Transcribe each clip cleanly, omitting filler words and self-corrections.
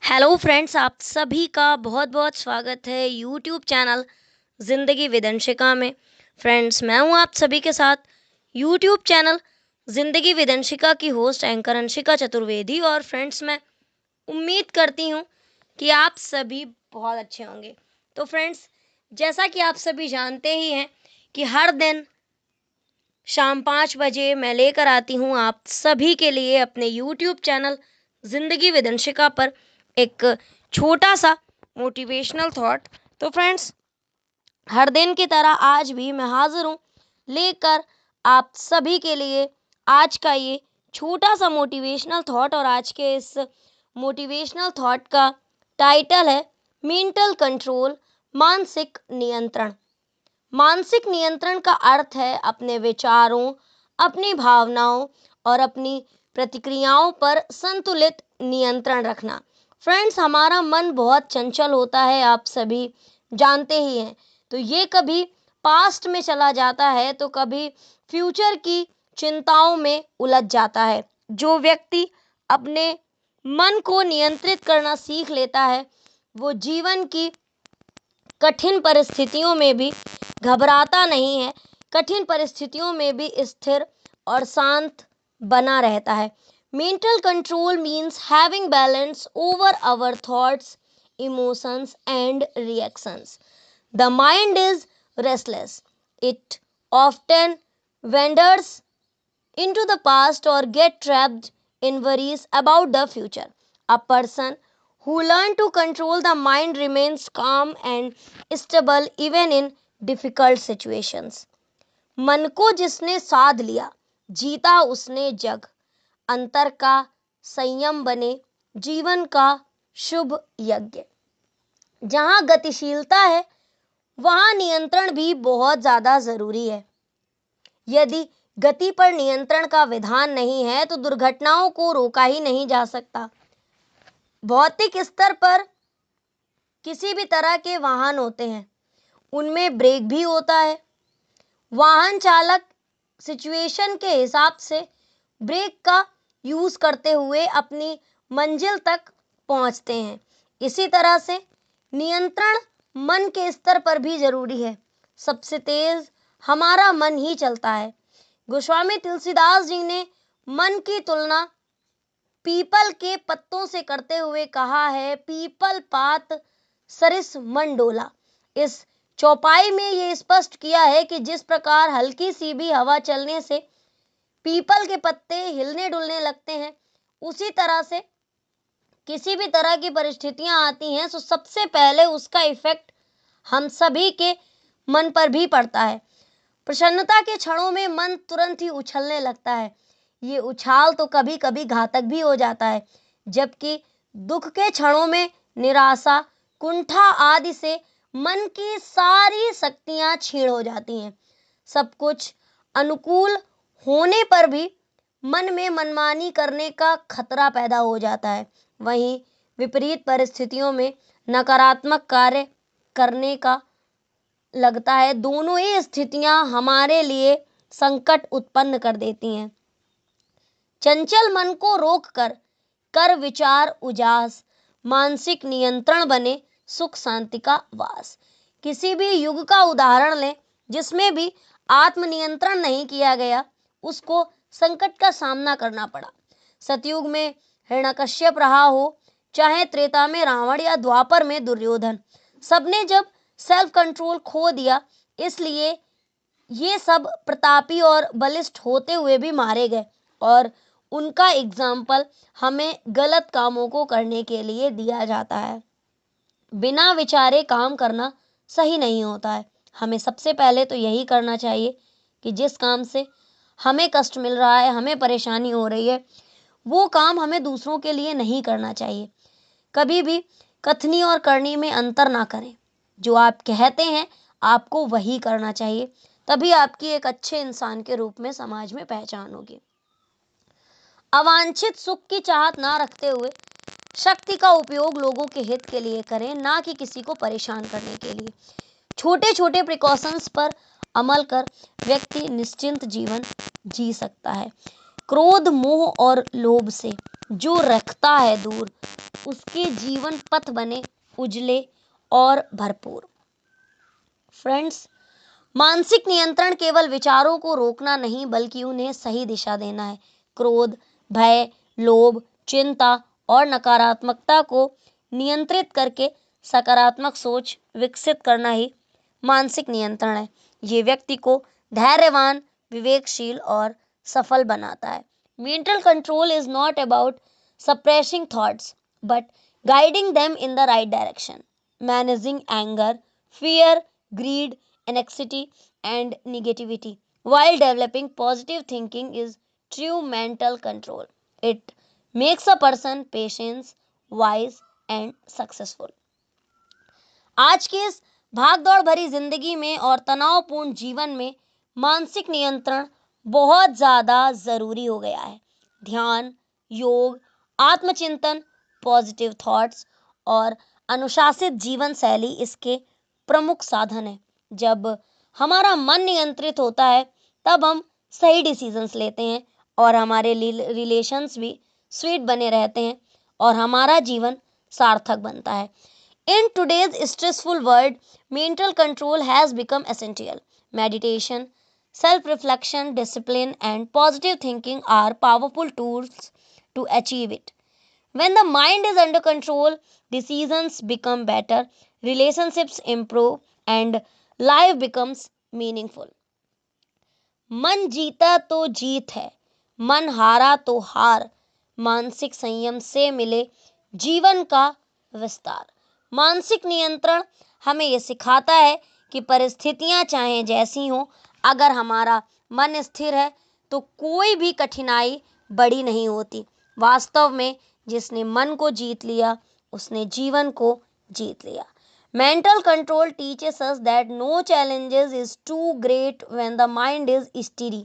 Hello friends, आप सभी का बहुत बहुत स्वागत है यूट्यूब चैनल ज़िंदगी विद अंशिका में। फ्रेंड्स, मैं हूं आप सभी के साथ यूट्यूब चैनल ज़िंदगी विद अंशिका की होस्ट एंकर अंशिका चतुर्वेदी। और फ्रेंड्स, मैं उम्मीद करती हूं कि आप सभी बहुत अच्छे होंगे। तो फ्रेंड्स, जैसा कि आप सभी जानते ही हैं कि हर दिन शाम 5 बजे मैं लेकर आती हूँ आप सभी के लिए अपने यूट्यूब चैनल ज़िंदगी विद अंशिका पर एक छोटा सा मोटिवेशनल थॉट। तो फ्रेंड्स, हर दिन की तरह आज भी मैं हाजिर हूँ लेकर आप सभी के लिए आज का ये छोटा सा मोटिवेशनल थॉट। और आज के इस मोटिवेशनल थॉट का टाइटल है मेंटल कंट्रोल, मानसिक नियंत्रण। मानसिक नियंत्रण का अर्थ है अपने विचारों, अपनी भावनाओं और अपनी प्रतिक्रियाओं पर संतुलित नियंत्रण रखना। फ्रेंड्स, हमारा मन बहुत चंचल होता है, आप सभी जानते ही हैं। तो ये कभी पास्ट में चला जाता है तो कभी फ्यूचर की चिंताओं में उलझ जाता है। जो व्यक्ति अपने मन को नियंत्रित करना सीख लेता है, वो जीवन की कठिन परिस्थितियों में भी घबराता नहीं है, कठिन परिस्थितियों में भी स्थिर और शांत बना रहता है। Mental control means having balance over our thoughts, emotions and reactions. The mind is restless. It often wanders into the past or get trapped in worries about the future. A person who learn to control the mind remains calm and stable even in difficult situations. मन को जिसने साध लिया, जीता उसने जग। अंतर का संयम बने जीवन का शुभ यज्ञ। जहाँ गतिशीलता है वहाँ नियंत्रण भी बहुत ज्यादा जरूरी है। यदि गति पर नियंत्रण का विधान नहीं है तो दुर्घटनाओं को रोका ही नहीं जा सकता। भौतिक स्तर पर किसी भी तरह के वाहन होते हैं, उनमें ब्रेक भी होता है। वाहन चालक सिचुएशन के हिसाब से ब्रेक का यूज करते हुए अपनी मंजिल तक पहुंचते हैं। इसी तरह से नियंत्रण मन के स्तर पर भी जरूरी है। सबसे तेज हमारा मन ही चलता है। गोस्वामी तुलसीदास जी ने मन की तुलना पीपल के पत्तों से करते हुए कहा है, पीपल पात सरिस मन डोला। इस चौपाई में ये स्पष्ट किया है कि जिस प्रकार हल्की सी भी हवा चलने से पीपल के पत्ते हिलने डुलने लगते हैं, उसी तरह से किसी भी तरह की परिस्थितियां आती हैं तो सबसे पहले उसका इफेक्ट हम सभी के मन पर भी पड़ता है। प्रसन्नता के क्षणों में मन तुरंत ही उछलने लगता है। ये उछाल तो कभी कभी घातक भी हो जाता है, जबकि दुख के क्षणों में निराशा, कुंठा आदि से मन की सारी शक्तियां क्षीण हो जाती हैं। सब कुछ अनुकूल होने पर भी मन में मनमानी करने का खतरा पैदा हो जाता है। वहीं विपरीत परिस्थितियों में नकारात्मक कार्य करने का लगता है। दोनों ही स्थितियां हमारे लिए संकट उत्पन्न कर देती हैं। चंचल मन को रोककर कर विचार उजास, मानसिक नियंत्रण बने सुख शांति का वास। किसी भी युग का उदाहरण लें जिसमें भी आत्मनियंत्रण नहीं किया गया, उसको संकट का सामना करना पड़ा। सतयुग में हिरण्यकश्यप रहा हो, चाहे त्रेता में रावण या द्वापर में दुर्योधन, सबने जब सेल्फ कंट्रोल खो दिया, इसलिए ये सब प्रतापी और बलिष्ठ होते हुए भी मारे गए। और उनका एग्जाम्पल हमें गलत कामों को करने के लिए दिया जाता है। बिना विचारे काम करना सही नहीं होता है। हमें सबसे पहले तो यही करना चाहिए कि जिस काम से हमें कष्ट मिल रहा है, हमें परेशानी हो रही है, वो काम हमें दूसरों के लिए नहीं करना चाहिए। कभी भी कथनी और करनी में अंतर ना करें। जो आप कहते हैं आपको वही करना चाहिए, तभी आपकी एक अच्छे इंसान के रूप में समाज में पहचान होगी। अवांछित सुख की चाहत ना रखते हुए शक्ति का उपयोग लोगों के हित के लिए करें, ना कि किसी को परेशान करने के लिए। छोटे छोटे प्रिकॉशंस पर अमल कर व्यक्ति निश्चिंत जीवन जी सकता है। क्रोध, मोह और लोभ से जो रखता है दूर, उसके जीवन पथ बने उजले और भरपूर। फ्रेंड्स, मानसिक नियंत्रण केवल विचारों को रोकना नहीं बल्कि उन्हें सही दिशा देना है। क्रोध, भय, लोभ, चिंता और नकारात्मकता को नियंत्रित करके सकारात्मक सोच विकसित करना ही मानसिक नियंत्रण है। ये व्यक्ति को धैर्यवान, विवेकशील और सफल बनाता है। Mental control is not about suppressing thoughts but guiding them in the right direction. Managing anger, fear, greed, anxiety, and negativity while developing positive thinking is true mental control. It makes a person patient, wise, and successful. आज की इस भागदौड़ भरी जिंदगी में और तनावपूर्ण जीवन में मानसिक नियंत्रण बहुत ज़्यादा ज़रूरी हो गया है। ध्यान, योग, आत्मचिंतन, पॉजिटिव थॉट्स और अनुशासित जीवन शैली इसके प्रमुख साधन हैं। जब हमारा मन नियंत्रित होता है तब हम सही डिसीजंस लेते हैं और हमारे रिलेशंस भी स्वीट बने रहते हैं और हमारा जीवन सार्थक बनता है। In today's stressful world, mental control has become essential. Meditation, self-reflection, discipline, and positive thinking are powerful tools to achieve it. When the mind is under control, decisions become better, relationships improve, and life becomes meaningful. मन जीता तो जीत है, मन हारा तो हार, मानसिक संयम से मिले जीवन का विस्तार। मानसिक नियंत्रण हमें यह सिखाता है कि परिस्थितियां चाहे जैसी हों, अगर हमारा मन स्थिर है तो कोई भी कठिनाई बड़ी नहीं होती। वास्तव में जिसने मन को जीत लिया उसने जीवन को जीत लिया। Mental control teaches us that no challenges is too great when the mind is steady.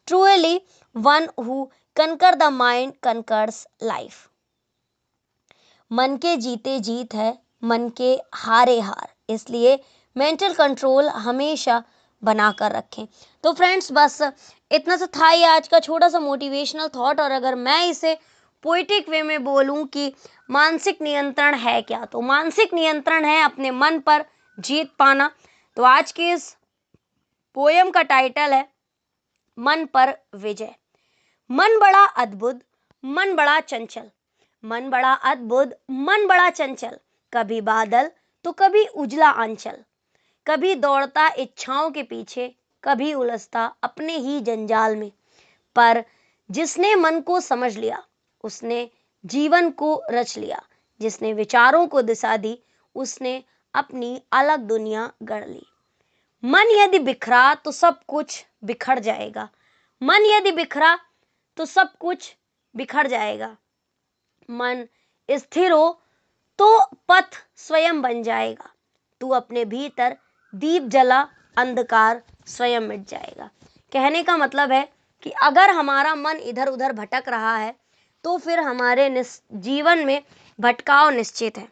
Truly, one who conquer the mind conquers life. मन के जीते जीत है, मन के हारे हार, इसलिए मेंटल कंट्रोल हमेशा बनाकर रखें। तो फ्रेंड्स, बस इतना सा था ये आज का छोटा सा मोटिवेशनल थॉट। और अगर मैं इसे पोइटिक वे में बोलूं कि मानसिक नियंत्रण है क्या, तो मानसिक नियंत्रण है अपने मन पर जीत पाना। तो आज की इस पोयम का टाइटल है मन पर विजय। मन बड़ा अद्भुत, मन बड़ा चंचल, मन बड़ा अद्भुत, मन बड़ा चंचल, कभी बादल तो कभी उजला आंचल, कभी दौड़ता इच्छाओं के पीछे, कभी उलझता अपने ही जंजाल में। पर जिसने मन को समझ लिया उसने जीवन को रच लिया, जिसने विचारों को दिशा दी उसने अपनी अलग दुनिया गढ़ ली। मन यदि बिखरा तो सब कुछ बिखर जाएगा, मन यदि बिखरा तो सब कुछ बिखर जाएगा। मन स्थिर हो तो पथ स्वयं बन जाएगा, तू अपने भीतर दीप जला, अंधकार स्वयं मिट जाएगा। कहने का मतलब है कि अगर हमारा मन इधर उधर भटक रहा है तो फिर हमारे जीवन में भटकाव निश्चित है,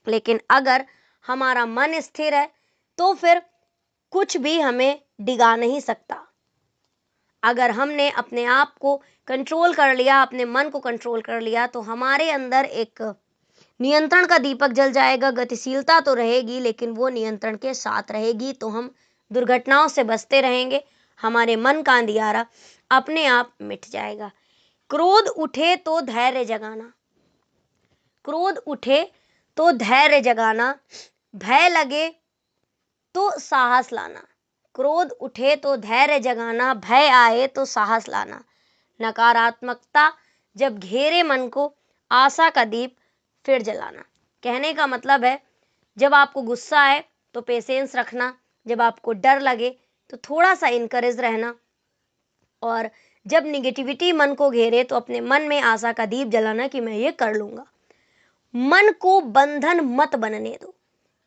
लेकिन अगर हमारा मन स्थिर है तो फिर कुछ भी हमें डिगा नहीं सकता। अगर हमने अपने आप को कंट्रोल कर लिया, अपने मन को कंट्रोल कर लिया, तो हमारे अंदर एक नियंत्रण का दीपक जल जाएगा। गतिशीलता तो रहेगी लेकिन वो नियंत्रण के साथ रहेगी, तो हम दुर्घटनाओं से बचते रहेंगे। हमारे मन का अंधियारा अपने आप मिट जाएगा। क्रोध उठे तो धैर्य जगाना, क्रोध उठे तो धैर्य जगाना, भय लगे तो साहस लाना, क्रोध उठे तो धैर्य जगाना, भय आए तो साहस लाना। नकारात्मकता जब घेरे मन को, आशा का दीप फिर जलाना। कहने का मतलब है जब आपको गुस्सा आए तो पेशेंस रखना, जब आपको डर लगे तो थोड़ा सा इनकरेज रहना, और जब निगेटिविटी मन को घेरे तो अपने मन में आशा का दीप जलाना कि मैं ये कर लूंगा। मन को बंधन मत बनने दो,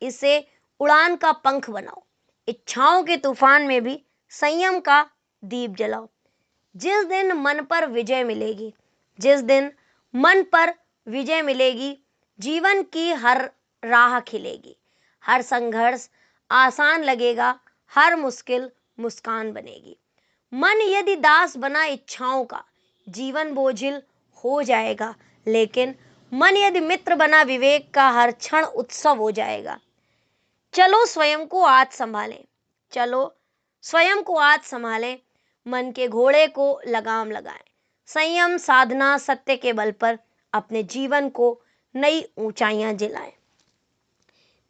इसे उड़ान का पंख बनाओ। इच्छाओं के तूफान में भी संयम का दीप जलाओ। जिस दिन मन पर विजय मिलेगी, जिस दिन मन पर विजय मिलेगी, जीवन की हर राह खिलेगी, हर संघर्ष आसान लगेगा, हर मुश्किल मुस्कान बनेगी। मन यदि दास बना इच्छाओं का, जीवन बोझिल हो जाएगा, लेकिन मन यदि मित्र बना विवेक का, हर क्षण उत्सव हो जाएगा। चलो स्वयं को आज संभालें, चलो स्वयं को आज संभालें, मन के घोड़े को लगाम लगाएं। संयम, साधना, सत्य के बल पर अपने जीवन को नई ऊंचाइयां दिलाएं।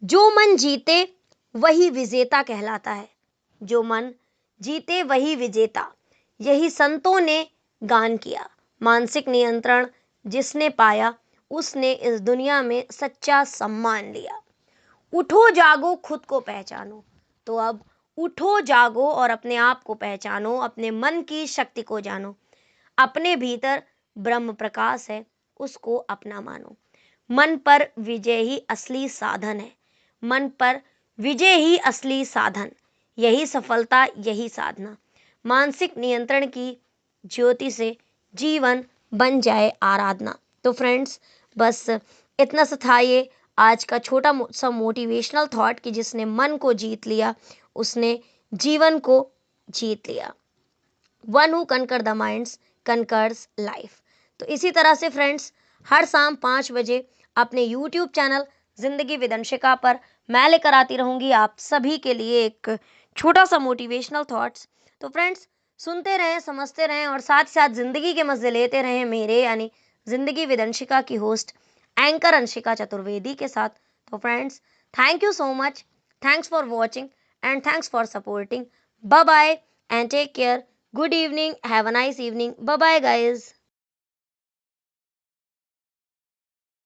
जो मन जीते वही विजेता कहलाता है, जो मन जीते वही विजेता, यही संतों ने गान किया। मानसिक नियंत्रण जिसने पाया, उसने इस दुनिया में सच्चा सम्मान लिया। उठो जागो, खुद को पहचानो। तो अब उठो जागो और अपने आप को पहचानो, अपने मन की शक्ति को जानो। अपने भीतर ब्रह्म प्रकाश है, उसको अपना मानो। मन पर विजय ही असली साधन है, मन पर विजय ही असली साधन, यही सफलता, यही साधना। मानसिक नियंत्रण की ज्योति से जीवन बन जाए आराधना। तो फ्रेंड्स, बस इतना सा था ये आज का छोटा सा मोटिवेशनल थॉट कि जिसने मन को जीत लिया उसने जीवन को जीत लिया। One who conquer the minds conquers life. तो इसी तरह से फ्रेंड्स, हर शाम 5 बजे अपने यूट्यूब चैनल जिंदगी विद अंशिका पर मैं लेकर आती रहूंगी आप सभी के लिए एक छोटा सा मोटिवेशनल थॉट्स। तो फ्रेंड्स, सुनते रहें, समझते रहें और साथ साथ जिंदगी के मजे लेते रहें मेरे यानी जिंदगी विद अंशिका की होस्ट एंकर अंशिका चतुर्वेदी के साथ। तो friends, thank you so much, thanks for watching and thanks for supporting. Bye bye and take care. Good evening. Have a nice evening. Bye bye, guys.